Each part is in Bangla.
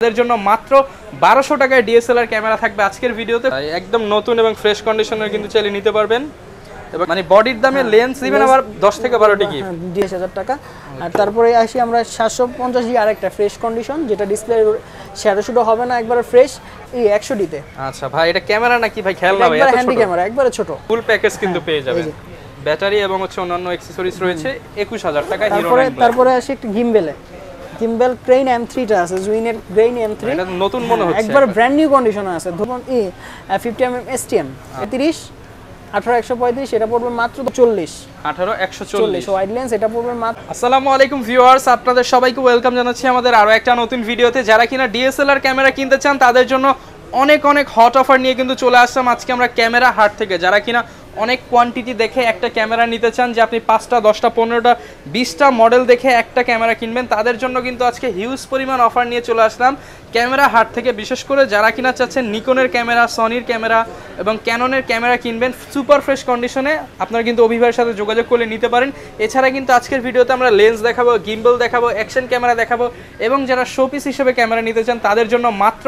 তাদের জন্য মাত্র 1200 টাকায় ডিএসএলআর ক্যামেরা থাকবে আজকের ভিডিওতে। একদম নতুন এবং ফ্রেশ কন্ডিশনের কিন্তু চাইলে নিতে পারবেন। এবং মানে বডির দামে লেন্স দিবেন আবার 10 থেকে 12টি কি 20000 টাকা। আর তারপরে আসি আমরা 750 জি আরেকটা ফ্রেশ কন্ডিশন, যেটা ডিসপ্লে শ্যাডো শুডো হবে না, একবারে ফ্রেশ এই 100 ডিতে। আচ্ছা ভাই, এটা ক্যামেরা নাকি ভাই? খেয়াল না ভাই, এত হ্যান্ডি ক্যামেরা, একবারে ছোট। ফুল প্যাকেজ কিন্তু পেয়ে যাবেন। ব্যাটারি এবং হচ্ছে অন্যান্য অ্যাকসেসরিজ রয়েছে 21000 টাকায়। তারপরে আসি একটা গিম্বেল ক্রেন M3 টা আছে, জুইনের ক্রেন M3। এটা নতুন মনে হচ্ছে, একবার ব্র্যান্ড নিউ কন্ডিশনে আছে। ধরুন 50mm STM 30 18135, এটা পড়বে মাত্র 18140 ওয়াইড লেন্স, এটা পড়বে মাত্র। আসসালামু আলাইকুম ভিউয়ার্স, আপনাদের সবাইকে ওয়েলকাম জানাচ্ছি আমাদের আরো একটা নতুন ভিডিওতে। যারা কিনা ডিএসএলআর ক্যামেরা কিনতে চান তাদের জন্য অনেক হট অফার নিয়ে কিন্তু চলে আসলাম আজকে আমরা ক্যামেরা হাট থেকে। যারা কিনা অনেক কোয়ান্টিটি দেখে একটা ক্যামেরা নিতে চান, যে আপনি 5টা 10টা 15টা 20টা মডেল দেখে একটা ক্যামেরা কিনবেন, তাদের জন্য কিন্তু আজকে হিউজ পরিমাণ অফার নিয়ে চলে আসলাম ক্যামেরা হাট থেকে। বিশেষ করে যারা কিনা চাচ্ছেন নিকনের ক্যামেরা, সনির ক্যামেরা এবং ক্যাননের ক্যামেরা কিনবেন সুপার ফ্রেশ কন্ডিশনে, আপনারা কিন্তু অভিভাবকের সাথে যোগাযোগ করে নিতে পারেন। এছাড়া কিন্তু আজকের ভিডিওতে আমরা লেন্স দেখাবো, গিম্বল দেখাবো, অ্যাকশন ক্যামেরা দেখাবো, এবং যারা শোপিস হিসেবে ক্যামেরা নিতে চান তাদের জন্য মাত্র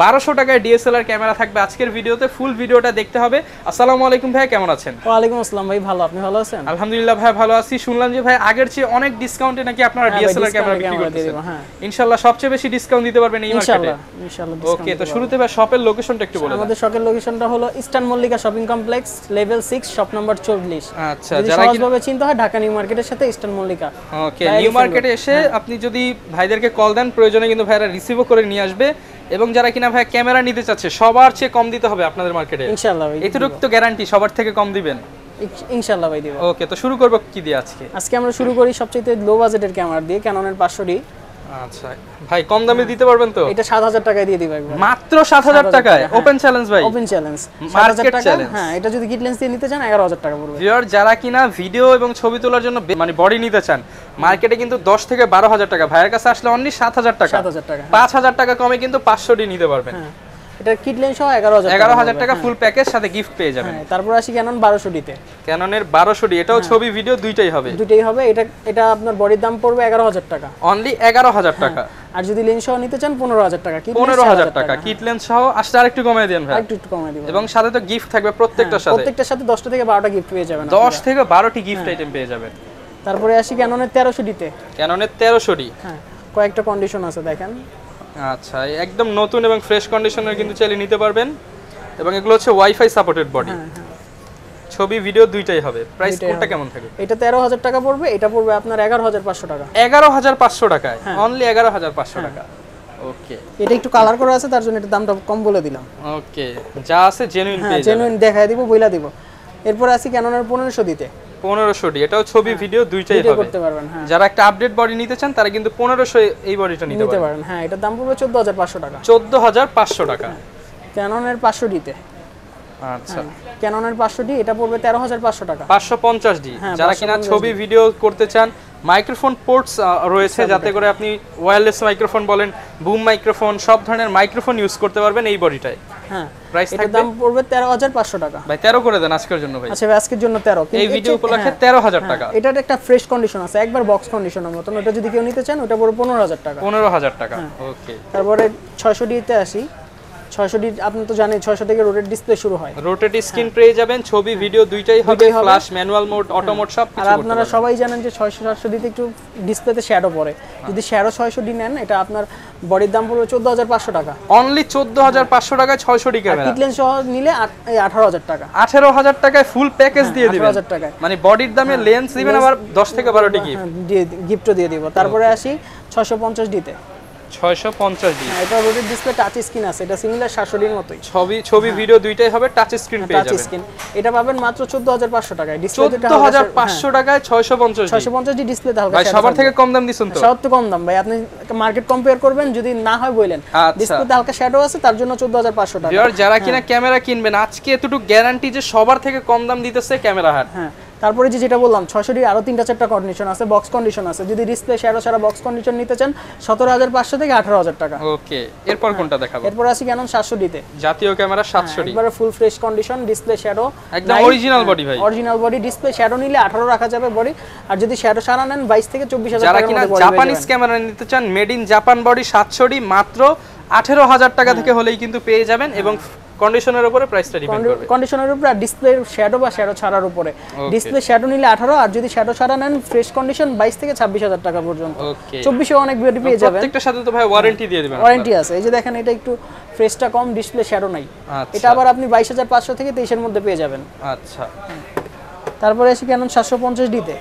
1200 টাকায় ডিএসএলআর ক্যামেরা থাকবে আজকের ভিডিওতে। ফুল ভিডিওটা দেখতে হবে। আসসালামু আলাইকুম ভাই, কেমন আছেন? ওয়ালাইকুম আসসালাম ভাই, ভালো, আপনি ভালো আছেন? আলহামদুলিল্লাহ ভাই, ভালো আছি। শুনলাম যে ভাই আগের চেয়ে অনেক ডিসকাউন্টে নাকি আপনারা ডিএসএলআর ক্যামেরা বিক্রি করতেছেন। হ্যাঁ ইনশাআল্লাহ সবচেয়ে বেশি ডিসকাউন্ট দিতে পারবেন এই মার্কেটে। ইনশাআল্লাহ। ওকে, তো শুরুতে ভাই শপের লোকেশনটা একটু বলুন। আমাদের শপের লোকেশনটা হলো eastern Mallika shopping complex, level 6, shop number 40। আচ্ছা, যারা সহজভাবে চিনতে হয় ঢাকা নিউ মার্কেটের সাথে ইস্টার্ন মল্লিকা। ওকে, নিউ মার্কেটে এসে আপনি যদি ভাইদেরকে কল দেন, প্রয়োজনে কিন্তু ভাইরা রিসিভও করে নিয়ে আসবে। এবং যারা কিনা ভাই ক্যামেরা নিতে চাচ্ছে, সবার চেয়ে কম দিতে হবে আপনাদের মার্কেটে ইনশাআল্লাহ ভাই। এতটুকু তো গ্যারান্টি, সবার থেকে কম দিবেন ইনশাআল্লাহ ভাই দিব। ওকে, তো শুরু করব কি দিয়ে আজকে আমরা শুরু করি সবচেয়ে লো বাজেটের ক্যামেরা দিয়ে, ক্যাননের 500D। আচ্ছা ভাই, কম দামে দিতে পারবেন তো? এটা 7000 টাকায় দিয়ে দিবা একবার, মাত্র 7000 টাকায়। ওপেন চ্যালেঞ্জ ভাই, ওপেন চ্যালেঞ্জ, মার্কেট চ্যালেঞ্জ। হ্যাঁ, এটা যদি কিট লেন্স দিয়ে নিতে চান 11000 টাকা পড়বে। ভিউয়ার, যারা কিনা ভিডিও এবং ছবি তোলার জন্য মানে বডি নিতে চান, মার্কেটে কিন্তু 10 থেকে 12000 টাকা, ভাইয়ের কাছে আসলে অনলি 7000 টাকা। 5000 টাকা কমে কিন্তু 500D নিতে পারবেন। এটা কিট লেন্স সহ 11000 টাকা ফুল প্যাকেজ, সাথে গিফট পেয়ে যাবেন। তারপর আসি ক্যানন 1200D তে। ক্যাননের 1200D, এটাও ছবি ভিডিও দুইটাই হবে। এটা আপনার বডির দাম পড়বে 11000 টাকা, অনলি 11000 টাকা। আর যদি লেন্স সহ নিতে চান 15000 টাকা। 15000 টাকা কিট লেন্স সহ আসলে আরেকটু কমিয়ে দেন ভাই, একটু কমিয়ে দিব। এবং সাথে তো গিফট থাকবে প্রত্যেকটার সাথে। প্রত্যেকটার সাথে 10টা থেকে 12টা গিফট পেয়ে যাবেন। 10 থেকে 12টি গিফট আইটেম পেয়ে যাবেন। তারপরে আসি ক্যাননের 1300D তে। ক্যাননের 1300D, হ্যাঁ, কয়েকটা কন্ডিশন আছে দেখেন। আচ্ছা, একদম নতুন এবং ফ্রেশ কন্ডিশনের কিন্তু চাইলে নিতে পারবেন। এবং এগুলো হচ্ছে ওয়াইফাই সাপোর্টেড বডি, ছবি ভিডিও দুইটাই হবে। প্রাইস কোনটা কেমন থাকে? এটা 13000 টাকা পড়বে, এটা পড়বে আপনার 11500 টাকা। 11500 টাকায়, অনলি 11500 টাকা। ওকে, এটা একটু কালার করা আছে, তার জন্য এটা দামটা কম বলে দিলাম। ওকে, যা আছে জেনুইন পেয়ে যাবেন। জেনুইন দেখায় দিব, বইলা দিব। এরপর আসি ক্যাননের 1500D তে। 1500D, এটাও ছবি ভিডিও দুইটাই হবে, করতে পারবেন। হ্যাঁ, যারা একটা আপডেট বডি নিতে চান তারা কিন্তু 1500 এই বডিটা নিতে পারবেন। হ্যাঁ, এটার দাম পড়বে 14500 টাকা। 14500 টাকা ক্যাননের 500D তে। আচ্ছা, ক্যাননের 500D, এটা পড়বে 13500 টাকা। 550D, যারা কিনা ছবি ভিডিও করতে চান, মাইক্রোফোন পোর্টস রয়েছে, যাতে করে আপনি ওয়্যারলেস মাইক্রোফোন বলেন, বুম মাইক্রোফোন, সব ধরনের মাইক্রোফোন ইউজ করতে পারবেন এই বডিটায়। হ্যাঁ, প্রাইস এটার দাম পড়বে 13500 টাকা। ভাই 13 করে দেন আজকের জন্য ভাই। আচ্ছা ভাই, আজকের জন্য 13, এই ভিডিও উপলক্ষে 13000 টাকা। এটার একটা ফ্রেশ কন্ডিশন আছে, একবার বক্স কন্ডিশনের মতন। ওটা যদি কেউ নিতে চান ওটা পড়বে 15000 টাকা। 15000 টাকা। ওকে, তারপরে 600D তে আসি। 600D আপনি তো জানেন 600 থেকে রোটেট ডিসপ্লে শুরু হয়। রোটেট স্ক্রিন পেয়ে যাবেন, ছবি ভিডিও দুইটাই হবে, flash, manual mode, auto mode সব কিছু। আর আপনারা সবাই জানেন যে 600-700D তে একটু ডিসপ্লেতে শ্যাডো পড়ে। যদি শ্যাডো 600D নেন, এটা আপনার বডির দাম পড়বে 14500 টাকা। অনলি 14500 টাকায় 600D ক্যামেরা। কিট লেন্স সহ নিলে 18000 টাকা। 18000 টাকায় ফুল প্যাকেজ দিয়ে দিবেন। 18000 টাকায়, মানে বডির দামে লেন্স দিবেন আবার 10 থেকে 12টি গিফটও দিয়ে দিব। তারপরে আসি 650D তে। 650D, এটা রোটেট ডিসপ্লে, টাচ স্ক্রিন আছে, এটা সিমিলার 700D এর মতোই। ছবি ভিডিও দুইটাই হবে, টাচ স্ক্রিন পেয়ে যাবেন। টাচ স্ক্রিন, এটা পাবেন মাত্র 14500 টাকায়। ডিসপ্লেতে 14500 টাকায় 650D ডিসপ্লেতে হালকা ভাই, সবার থেকে কম দাম দিছেন তো? সবার থেকে কম দাম ভাই, আপনি মার্কেট কম্পেয়ার করবেন, যদি না হয় বলেন। ডিসপ্লেতে হালকা শ্যাডো আছে, তার জন্য 14500 টাকা। যারা কিনা ক্যামেরা কিনবেন, আজকে এতটুকু গ্যারান্টি যে সবার থেকে কম দাম দিতেছে ক্যামেরা হাট। হ্যাঁ, তারপরে যেটা বললাম 600 আরো 3-4টা কন্ডিশন আছে, বক্স কন্ডিশন আছে। যদি ডিসপ্লে শ্যাডো ছাড়া বক্স কন্ডিশন নিতে চান 17,500 থেকে 18,000 টাকা। ওকে, এরপর কোনটা দেখাবো? এরপর আসি ক্যানন 700D তে, জাতীয় ক্যামেরা 700D, একবারে full fresh condition, display shadow একদম অরিজিনাল বডি ভাই, অরিজিনাল বডি। ডিসপ্লে শ্যাডো নিলে 18 রাখা যাবে বডি, আর যদি শ্যাডো ছাড়া নেন 22 থেকে 24,000 যারা টাকার কিনা মধ্যে বডি। জাপানিজ ক্যামেরা নিতে চান made in Japan body 700D মাত্র 18,000 টাকা থেকে হলেই কিন্তু পেয়ে যাবেন, এবং কন্ডিশনের উপরে প্রাইসটা ডিপেন্ড করবে, কন্ডিশনের উপরে আর ডিসপ্লে শ্যাডো বা শ্যাডো ছাড়ার উপরে। ডিসপ্লে শ্যাডো নিলে 18, আর যদি শ্যাডো ছাড়া নেন ফ্রেশ কন্ডিশন 22 থেকে 26,000 টাকা পর্যন্ত। ওকে, 2400 অনেক বডি পেয়ে যাবেন। প্রত্যেকটার সাথে তো ভাই ওয়ারেন্টি দিয়ে দিবেন? ওয়ারেন্টি আছে। এই যে দেখেন এটা একটু ফ্রেশটা কম, ডিসপ্লে শ্যাডো নাই। এটা আবার আপনি 22,500 থেকে 23 এর মধ্যে পেয়ে যাবেন। আচ্ছা, তারপরে আসি ক্যানন 750D তে।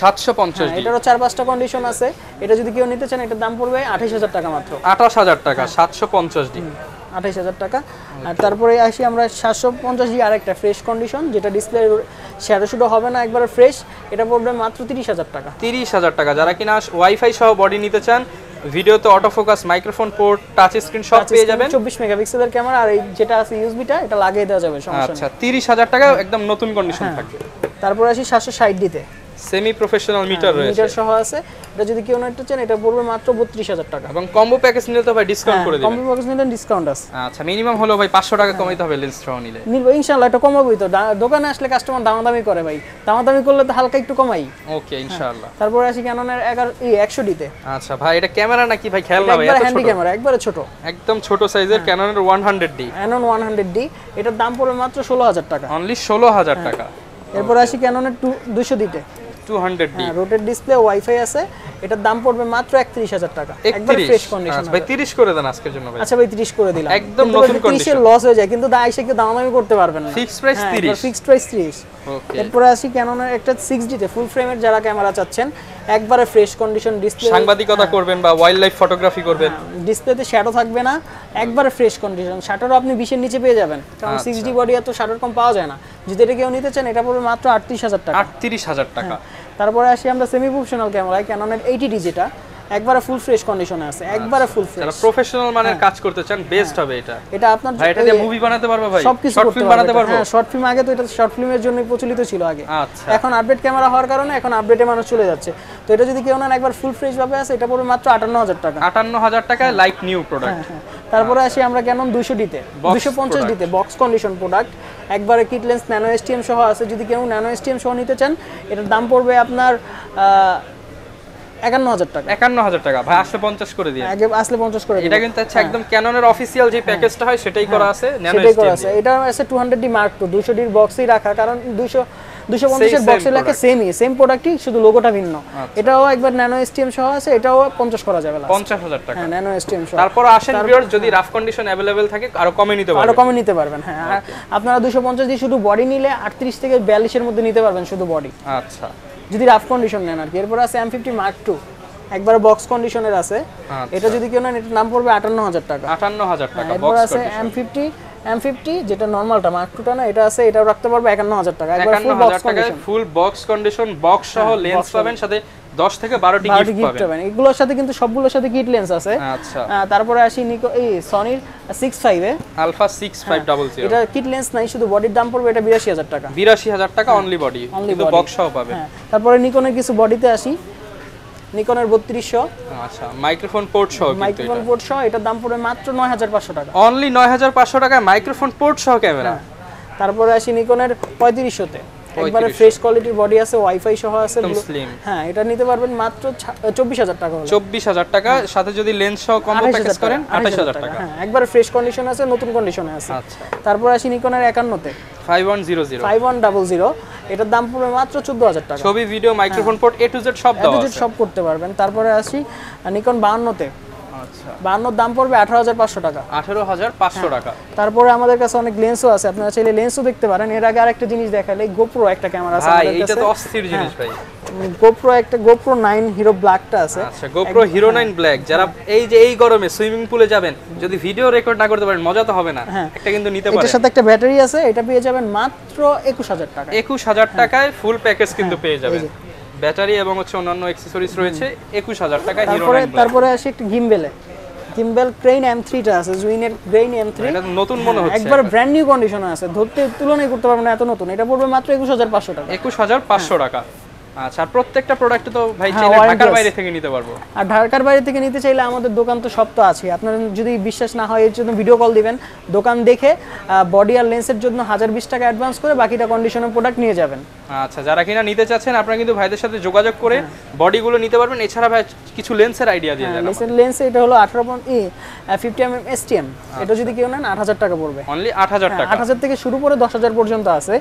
750D, এটারও 4-5টা কন্ডিশন আছে। এটা যদি কেউ নিতে চান এটার দাম পড়বে 28,000 টাকা মাত্র। 28,000 টাকা 750D, 28,000 টাকা। আর তারপরে আসি আমরা 750D আরেকটা ফ্রেশ কন্ডিশন, যেটা ডিসপ্লে শ্যাডো শুডো হবে না, একবারে ফ্রেশ। এটা পড়বে মাত্র 30,000 টাকা। 30,000 টাকা। যারা কিনা ওয়াইফাই সহ বডি নিতে চান, ভিডিওতে auto focus, microphone port, touch screen সব পেয়ে যাবেন। 24 মেগাপিক্সেলের ক্যামেরা, আর এই যেটা আছে ইউএসবিটা এটা লাগিয়ে দেওয়া যাবে, সমস্যা নেই। আচ্ছা, 30,000 টাকা একদম নতুন কন্ডিশন থাকবে। তারপরে আসি 760D তে, সেমি প্রফেশনাল মিটার রয়েছে, মিটার সহ আছে। এটা যদি কেউ নিতে চান এটা পড়বে মাত্র 32,000 টাকা। এবং কম্বো প্যাকেজ নিলে তো ভাই ডিসকাউন্ট করে দিবেন? কম্বো প্যাকেজ নিলে ডিসকাউন্ট আছে। আচ্ছা, মিনিমাম হলো ভাই 500 টাকা কমাইতে হবে লেন্স সহ নিলে। নিব ইনশাআল্লাহ, এটা কমাবই তো। দোকানে আসলে কাস্টমার দামাদামি করে ভাই, দামাদামি করলে তো হালকা একটু কমাই। ওকে, ইনশাআল্লাহ। তারপরে আসি ক্যাননের 100D তে। আচ্ছা ভাই, এটা ক্যামেরা নাকি ভাই খেলনা ভাই? একবার এত হ্যান্ডি ছোট, ক্যামেরা, একবারে ছোট, একদম ছোট সাইজের ক্যাননের 100D, ক্যানন 100D। এটার দাম পড়বে মাত্র 16,000 টাকা। অনলি 16,000 টাকা। এরপর আসি ক্যাননের 200D তে, 200D, রোটেট ডিসপ্লে, ওয়াইফাই আছে। এটার দাম পড়বে মাত্র 31,000 টাকা, একবার ফ্রেশ 31। কন্ডিশন। আচ্ছা ভাই, 30 করে দেন আজকের জন্য ভাই। আচ্ছা ভাই 30 করে দিলাম, একদম নতুন কন্ডিশন। 30 এর লস হয়ে যায়, কিন্তু দাইসে কেউ দামাদামি করতে পারবেন না। Fixed price 30, fixed price 30। ওকে। এরপরে আসি ক্যাননের একটা 6D তে ফুল ফ্রেমের যারা ক্যামেরা চাচ্ছেন, একবারে ফ্রেশ কন্ডিশন ডিসপ্লে, সাংবাদিকতা করবেন বা ওয়াইল্ড লাইফ ফটোগ্রাফি করবেন, ডিসপ্লেতে শ্যাডো থাকবে না, একবারে ফ্রেশ কন্ডিশন। শাটারও আপনি 20 এর নিচে পেয়ে যাবেন, কারণ 6D বডি এত শাটার কম পাওয়া যায় না। যদি এটা কেউ নিতে চান এটা পড়বে মাত্র 38,000 টাকা। 38,000 টাকা। তারপরে আসি আমরা সেমি প্রফেশনাল ক্যামেরায়, ক্যাননের 80D যেটা একবারে ফুল ফ্রেশ কন্ডিশনে আছে, একবারে ফুল ফ্রেশ। যারা প্রফেশনাল মানের কাজ করতে চান বেস্ট হবে এটা। এটা আপনার ভাই এটা দিয়ে মুভি বানাতে পারবে ভাই? সবকিছু শর্ট করতে ফিল্ম বানাতে পারবে? হ্যাঁ, শর্ট ফিল্ম। আগে তো এটা শর্ট ফিল্মের জন্য প্রচলিত ছিল আগে। আচ্ছা, এখন আপডেট ক্যামেরা হওয়ার কারণে এখন আপডেটে মানুষ চলে যাচ্ছে। তো এটা যদি কেউ নেন একবার ফুল ফ্রেশ ভাবে আছে, এটা পড়বে মাত্র 58,000 টাকা। 58,000 টাকায় লাইক নিউ প্রোডাক্ট। তারপরে আসি আমরা ক্যানন 200D তে, 250D তে বক্স কন্ডিশন প্রোডাক্ট, একবারে কিট লেন্স, ন্যানো এসটিএম সহ আছে। যদি কেউ ন্যানো এসটিএম সহ নিতে চান এটার দাম পড়বে আপনার 51,000 টাকা। 51,000 টাকা। ভাই আসলে 50 করে দিয়ে। আগে আসলে 50 করে দিন। এটা কিন্তু হচ্ছে একদম ক্যাননের অফিশিয়াল যে প্যাকেজটা হয় সেটাই করা আছে, ন্যানো সেটাই করা এসটিএম। আছে। এটা আছে 200D Mark II, 200D এর বক্সই রাখা, কারণ 250 এর বক্সে লেখা সেম প্রোডাক্টই, শুধু লোগোটা ভিন্ন। এটাও একবার ন্যানো এসটিএম সহ আছে, এটাও 50 করা যাবে লাস্ট। 50,000 টাকা। হ্যাঁ, ন্যানো এসটিএম সহ। তারপর আসেন ভিউয়ার, যদি রাফ কন্ডিশন अवेलेबल থাকে আরো কমে নিতে পারবেন। আরো কমে নিতে পারবেন, হ্যাঁ। আর আপনারা 250 দিয়ে শুধু বডি নিলে 38 থেকে 42 এর মধ্যে নিতে পারবেন শুধু বডি, আচ্ছা, যদি রাফ কন্ডিশন নেন আর কি। এরপর আছে M50 Mark II, একবার বক্স কন্ডিশনের আছে। এটা যদি কেউ নেন এটার নাম পড়বে 58,000 টাকা। 58,000 টাকা এরপর বক্স আছে কন্ডিশন। M50 যেটা নরমালটা, Mark II টা না, এটা আছে, এটাও রাখতে পারবে 51,000 টাকা, একবার ফুল 51,000 বক্স টাকায় condition, full box condition, box সহ লেন্স পাবেন, সাথে 10 থেকে 12টি গিফট গিফট পাবেন। পাবেন। এগুলোর সাথে কিন্তু সবগুলোর সাথে কিট লেন্স আছে। আচ্ছা, তারপরে আসি সনির 65 এ আলফা 6500। এটা কিট লেন্স নাই, শুধু বডির দাম পড়বে এটা 82,000 টাকা। 82,000 টাকা অনলি বডি, কিন্তু বক্স সহ পাবেন। তারপরে নিকনের কিছু বডিতে আসি, নিকনের 3200, আচ্ছা, মাইক্রোফোন পোর্ট সহ, কিন্তু মাইক্রোফোন পোর্ট সহ এটার দাম পড়বে মাত্র 9,500 টাকা। অনলি 9,500 টাকায় মাইক্রোফোন পোর্ট সহ ক্যামেরা। তারপরে আসি নিকনের 3500 তে, একবারে ফ্রেশ কোয়ালিটির বডি আছে, ওয়াইফাই সহ আছে, একদম স্লিম। হ্যাঁ, এটা নিতে পারবেন মাত্র 24,000 টাকা হলো। 24,000 টাকা, সাথে যদি লেন্স সহ কম্বো প্যাকেজ করেন 28,000 টাকা। হ্যাঁ, একবারে ফ্রেশ কন্ডিশন আছে, নতুন কন্ডিশনে আছে। আচ্ছা, তারপর আসি নিকনের 51 তে, 5100, 5100, এটার দাম পড়বে মাত্র 14,000 টাকা। ছবি, video, microphone port A to Z সব দাও আছে, সব করতে পারবেন। তারপরে আসি নিকন 52 তে, আচ্ছা, 52 দাম পড়বে 18,500 টাকা। 18,500 টাকা। তারপরে আমাদের কাছে অনেক লেন্সও আছে, আপনারা চাইলে লেন্সও দেখতে পারেন। এর আগে আরেকটা জিনিস দেখালে, গোপ্রো একটা ক্যামেরা আছে ভাই, আমাদের এটা কাছে। তো অস্থির জিনিস ভাই। গোপ্রো 9 হিরো ব্ল্যাকটা আছে। আচ্ছা, গোপ্রো হিরো 9 ব্ল্যাক। যারা এই গরমে সুইমিং পুলে যাবেন, যদি ভিডিও রেকর্ড না করতে পারেন মজা তো হবে না, একটা কিন্তু নিতে পারেন। এটার সাথে একটা ব্যাটারি আছে, এটা পেয়ে যাবেন মাত্র 21,000 টাকা। 21,000 টাকায় ফুল প্যাকেজ কিন্তু পেয়ে যাবেন, ব্যাটারি এবং হচ্ছে অন্যান্য অ্যাকসেসরিজ রয়েছে 21,000 টাকায় হিরো 9 ব্ল্যাক। তারপরে আসি একটা গিম্বেলে, কিম্বেল ক্রেইন M3 টা আছে, জুইনের ক্রেইন M3, এটা নতুন মনে হচ্ছে, একবার ব্র্যান্ড নিউ কন্ডিশনে আছে, ধরতে তুলনাই করতে পারবেন না এত নতুন। এটা পড়বে মাত্র 21500 টাকা। 21500 টাকা। আচ্ছা, আর প্রত্যেকটা প্রোডাক্ট তো ভাই হ্যাঁ, চাইলে warranty ঢাকার আছে। বাইরে থেকে নিতে পারবো। আর ঢাকার বাইরে থেকে নিতে চাইলে আমাদের দোকান তো সব তো আছে। আপনারা যদি বিশ্বাস না হয় এর জন্য ভিডিও কল দিবেন, দোকান দেখে বডি আর লেন্সের জন্য 1020 টাকা অ্যাডভান্স করে বাকিটা কন্ডিশনের প্রোডাক্ট নিয়ে যাবেন। আচ্ছা, যারা কিনা নিতে চাচ্ছেন আপনারা কিন্তু ভাইদের সাথে যোগাযোগ করে বডিগুলো নিতে পারবেন। এছাড়া ভাই কিছু লেন্সের আইডিয়া দিয়ে দেন। লেন্স এটা হলো 50mm STM, এটা যদি কেউ নেন 8000 টাকা পড়বে। অনলি 8000 টাকা। 8000 থেকে শুরু করে 10000 পর্যন্ত আছে।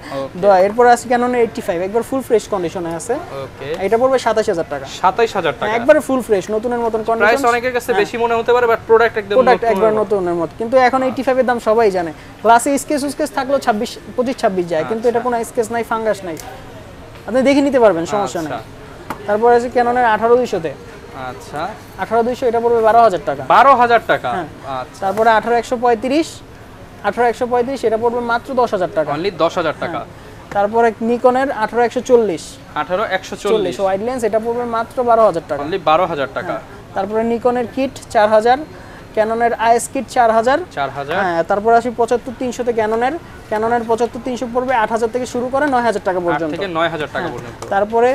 এরপর আছে ক্যাননের 85, একবার ফুল ফ্রেশ কন্ডিশনে আছে। ওকে, এটা পড়বে 27000 টাকা। 27000 টাকা, একবারে ফুল ফ্রেশ নতুনের মতন কন্ডিশন। প্রাইস অনেকের কাছে বেশি মনে হতে পারে, বাট প্রোডাক্ট একদম একবার নতুনের মত। কিন্তু এখন 85 এর দাম সবাই জানে। গ্লাসে স্কেচ থাকলো 25 যায়, কিন্তু এটা কোনো স্কেচ নাই, ফাঙ্গাস নাই, আপনি দেখে নিতে পারবেন, সমস্যা নেই। তারপর আছে ক্যাননের 18200 তে। আচ্ছা, 18200 এটা পড়বে 12000 টাকা। 12000 টাকা। আচ্ছা, তারপরে 18135 এটা পড়বে মাত্র 10000 টাকা। অনলি 10000 টাকা। তারপরে নিকনের 18140 ওয়াইড লেন্স, এটা পড়বে মাত্র 12000 টাকা। অনলি 12000 টাকা। তারপরে নিকনের কিট 4000, ক্যাননের আইএস কিট 4000। হ্যাঁ, তারপর আসি 75300 তে ক্যাননের 75300 পড়বে 8000 থেকে শুরু করে 9000 টাকা পর্যন্ত। থেকে 9000 টাকা পর্যন্ত। তারপরে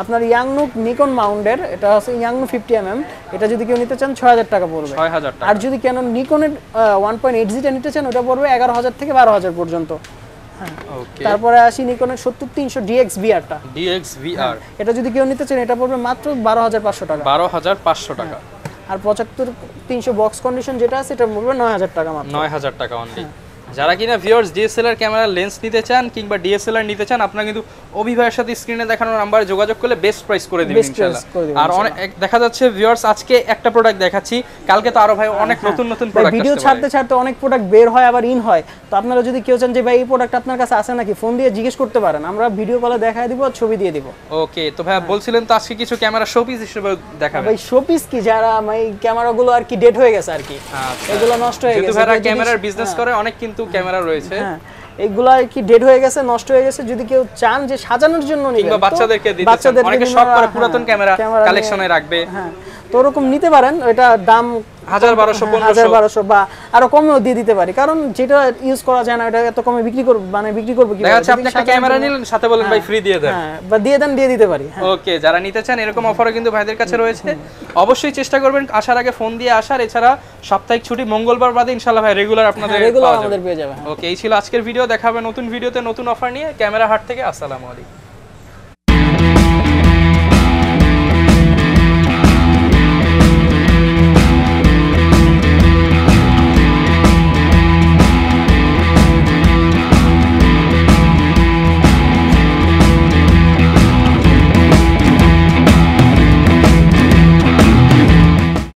আপনার ইয়াংনুক নিকন মাউন্টের, এটা হচ্ছে ইয়াংনুক 50mm, এটা যদি কেউ নিতে চান 6000 টাকা পড়বে। 6000 টাকা। আর যদি ক্যানন নিকনের 1.8G টা নিতে চান, ওটা পড়বে 11000 থেকে 12000 পর্যন্ত। ওকে, তারপরে আসি নিকনের 70300 DXVR টা। DXVR, এটা যদি কেউ নিতে চান, এটা পড়বে মাত্র 12500 টাকা। 12500 টাকা। আর 75300 বক্স কন্ডিশন যেটা আছে, এটা পড়বে 9000 টাকা মাত্র। 9000 টাকা অনলি। যারা কিনা ভিউয়ার্স ডিএসএলআর ক্যামেরা লেন্স নিতে চান কিংবা ডিএসএলআর নিতে চান, আপনারা কিন্তু অভি ভাইয়ের সাথে স্ক্রিনে দেখানো নাম্বারে যোগাযোগ করলে বেস্ট প্রাইস করে দিবেন ইনশাআল্লাহ। আর অনেক দেখা যাচ্ছে ভিউয়ার্স, আজকে একটা প্রোডাক্ট দেখাচ্ছি, কালকে তো আরো ভাই অনেক নতুন নতুন প্রোডাক্ট ভিডিও ছাড়তে অনেক প্রোডাক্ট বের হয়, আবার ইন হয়। তো আপনারা যদি কেউ চান যে ভাই এই প্রোডাক্ট আপনার কাছে আছে নাকি, ফোন দিয়ে জিজ্ঞেস করতে পারেন, আমরা ভিডিও কলে দেখায় দিব, ছবি দিয়ে দিব। ওকে, তো ভাই বলছিলেন তো আজকে কিছু ক্যামেরা শোপিস হিসেবে দেখাবেন। ভাই শোপিস কি, যারা এই ক্যামেরাগুলো আর কি ডেড হয়ে গেছে আর কি, এগুলো নষ্ট হয়ে গেছে। যেহেতু ভাইরা ক্যামেরার বিজনেস করে, অনেক কিন্তু ক্যামেরা রয়েছে, এগুলা কি ডেড হয়ে গেছে, নষ্ট হয়ে গেছে, যদি কেউ চান যে সাজানোর জন্য নিবেন, কিংবা বাচ্চাদেরকে দিতে চান, অনেকে শখ করে পুরাতন ক্যামেরা কালেকশনে রাখবে, তো ওরকম নিতে পারেন। এটা দাম 1200 বা আরো কমেও দিয়ে দিতে পারি, কারণ যেটা ইউজ করা যায় না এটা এত কমে বিক্রি করব কি? দেখা যাচ্ছে আপনি একটা ক্যামেরা নিলেন, সাথে বলেন ভাই ফ্রি দিয়ে দেন, বা দিয়ে দিতে পারি। ওকে, যারা নিতে চান এরকম অফারও কিন্তু ভাইদের কাছে রয়েছে। অবশ্যই চেষ্টা করবেন আসার আগে ফোন দিয়ে আসার। এছাড়া সাপ্তাহিক ছুটি মঙ্গলবার বাদে ইনশাআল্লাহ ভাই রেগুলার আপনাদের পেয়ে যাবে। ওকে, এই ছিল আজকের ভিডিও। দেখা হবে নতুন ভিডিওতে নতুন অফার নিয়ে ক্যামেরা হাট থেকে। আসসালামু আলাইকুম।